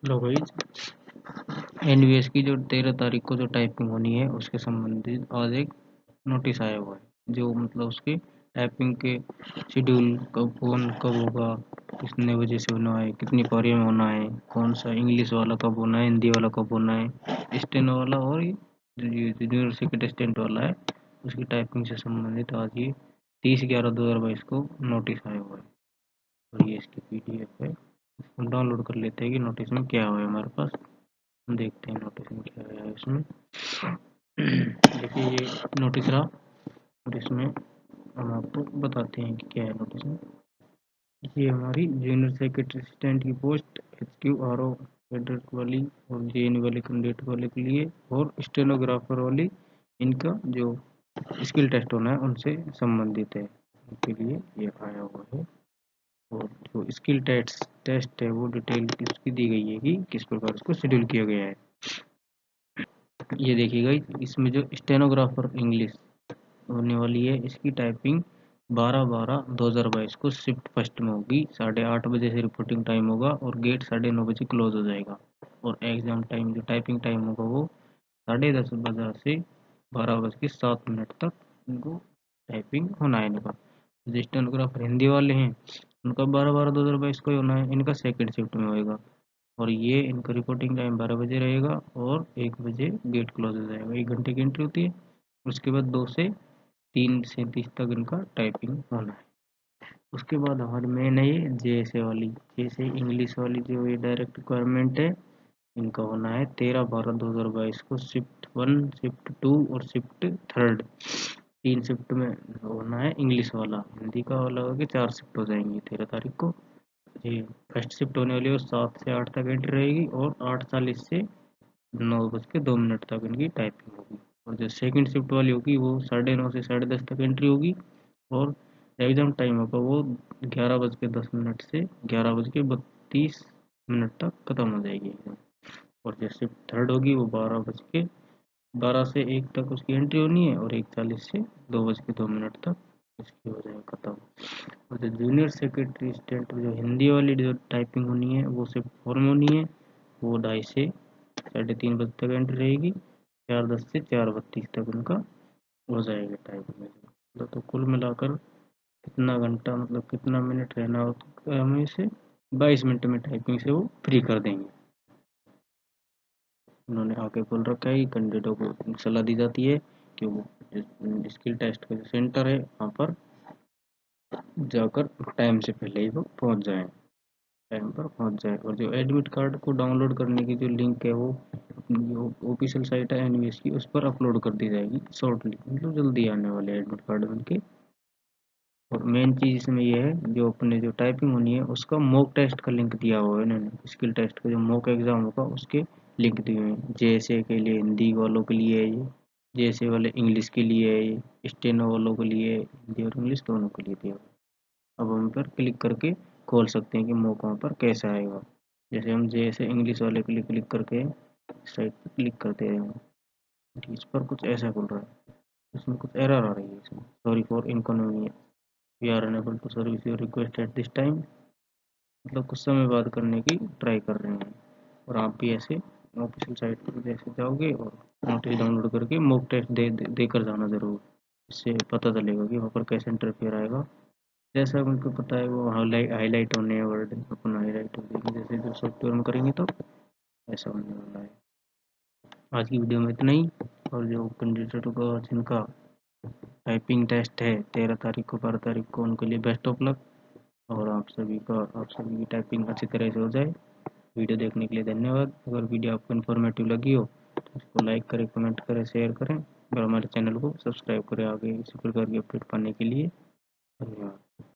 लो भाई, एनवीएस की जो 13 तारीख को जो टाइपिंग होनी है उसके संबंधित आज एक नोटिस आया हुआ है, जो मतलब उसके टाइपिंग के शेड्यूल कब होगा, कितने बजे से होना है, कितनी पारियों में होना है, कौन सा इंग्लिश वाला कब होना है, हिंदी वाला कब होना है, स्टेनो वाला, और ये जूनियर सेकेंड असिस्टेंट वाला है, उसकी टाइपिंग से संबंधित आज ये 30/11/2022 को नोटिस आया हुआ है। और ये इसकी पीडीएफ है, इसको डाउनलोड कर लेते हैं कि नोटिस में क्या हुआ है हमारे पास। देखते हैं नोटिस में क्या है इसमें। देखिए ये नोटिस रहा, और इसमें हम आपको बताते हैं कि क्या है नोटिस में। ये हमारी जूनियर सेक्रेटरी असिस्टेंट की पोस्ट HQRO कैडेट वाली और JN वाले कैंडिडेट वाले के लिए, और स्टेनोग्राफर वाली, इनका जो स्किल टेस्ट होना है उनसे संबंधित है, उनके लिए ये आया हुआ है। और जो स्किल टेस्ट है वो डिटेल इसकी दी गई है कि किस प्रकार इसको शेड्यूल किया गया है। ये देखिएगा, इसमें जो स्टेनोग्राफर इंग्लिश होने वाली है, इसकी टाइपिंग 12/12/2022 को शिफ्ट फर्स्ट में होगी। 8:30 बजे से रिपोर्टिंग टाइम होगा और गेट 9:30 बजे क्लोज हो जाएगा। और एग्जाम टाइम जो टाइपिंग टाइम होगा वो 10:30 बजे से 12:07 तक इनको टाइपिंग होना है इनका। जो स्टेनोग्राफर हिंदी वाले हैं उनका 12/12/2022 को ही होना है, इनका सेकेंड शिफ्ट में होएगा। और ये इनका रिपोर्टिंग टाइम 12 बजे रहेगा और 1 बजे गेट क्लोज हो जाएगा। 1 घंटे की एंट्री होती है। उसके बाद 2 से 3:37 तक इनका टाइपिंग होना है। उसके बाद हमारी मेन है ये JSA वाली, जैसे इंग्लिश वाली जो ये डायरेक्ट रिक्वायरमेंट है, इनका होना है 13/12/2022 को शिफ्ट 1, शिफ्ट 2 और शिफ्ट थर्ड, 3 शिफ्ट में होना है। इंग्लिश वाला, हिंदी का वाला होगा कि 4 शिफ्ट हो जाएंगी 13 तारीख को। जी, फर्स्ट शिफ्ट होने वाली है वो 7 से 8 तक एंट्री रहेगी और 8:40 से 9:02 तक इनकी टाइपिंग होगी। और जो सेकंड शिफ्ट वाली होगी वो 9:30 से 10:30 तक एंट्री होगी और एग्ज़ाम टाइम होगा वो 11:10 से 11:32 तक खत्म हो जाएगी एग्ज़ाम। और जो शिफ्ट थर्ड होगी वो 12 से 1 तक उसकी एंट्री होनी है और 1:40 से 2:02 तक इसकी हो जाएगा खत्म। और जो जूनियर सेक्रेटरी असिस्टेंट जो हिंदी वाली जो टाइपिंग होनी है वो शिफ्ट 4 में होनी है, वो 2:30 से 3:30 बजे तक एंट्री रहेगी। 4:10 से 4:32 तक उनका हो जाएगा टाइपिंग में। मतलब तो कुल मिलाकर कितना घंटा, मतलब कितना मिनट रहना होता हमें से 22 मिनट में टाइपिंग से वो फ्री कर देंगे। उन्होंने आके बोल रखा है कि कैंडिडेटों को सलाह दी जाती है कि वो स्किल टेस्ट का जो सेंटर है वहाँ पर जाकर टाइम से पहले ही वो पहुँच जाएँ, टाइम पर पहुँच जाए। और जो एडमिट कार्ड को डाउनलोड करने की जो लिंक है वो जो ऑफिशियल साइट है एनवीएस की, उस पर अपलोड कर दी जाएगी शॉर्टली, मतलब जल्दी आने वाले एडमिट कार्ड बनके। और मेन चीज़ इसमें ये है, जो अपने जो टाइपिंग होनी है उसका मॉक टेस्ट का लिंक दिया हुआ है इन्होंने। स्किल टेस्ट का जो मॉक एग्जाम होगा उसके लिंक दिए हुए हैं। JSA के लिए हिंदी वालों के लिए है ये, JSA वाले इंग्लिश के लिए है ये, स्टेनो वालों के लिए, हिंदी और इंग्लिश दोनों के लिए दिया हुआ है। अब हम पर क्लिक करके खोल सकते हैं कि मॉक वहाँ पर कैसा आएगा। जैसे हम JSA इंग्लिश वाले के लिए क्लिक करके साइट पर क्लिक करते हैं, इस पर कुछ ऐसा खुल रहा है, इसमें कुछ एरर आ रही है इसमें, sorry for inconvenience, we are unable to service your request at this time. मतलब कुछ समय बाद करने की ट्राई कर रहे हैं। और आप भी ऐसे ऑफिशियल साइट पर जैसे जाओगे और नोटिस डाउनलोड करके मॉक टेस्ट देकर जाना ज़रूर। इससे पता चलेगा कि वहाँ पर कैसे इंटरफेयर आएगा। जैसा उनको पता है वो हाईलाइट होने हैं वर्ड, अपन हाईलाइट हो जाएंगे जैसे जो सॉफ्टवेयर में करेंगे तो ऐसा होने वाला है। आज की वीडियो में इतना ही। और जो कैंडिडेटों का जिनका टाइपिंग टेस्ट है 13 तारीख को 12 तारीख को, उनके लिए बेस्ट ऑफ लक। और आप सभी की टाइपिंग अच्छी तरह से हो जाए। वीडियो देखने के लिए धन्यवाद। अगर वीडियो आपको इन्फॉर्मेटिव लगी हो तो इसको लाइक करें, कमेंट करें, शेयर करें और हमारे चैनल को सब्सक्राइब करें आगे इसी प्रकार की अपडेट पाने के लिए। धन्यवाद।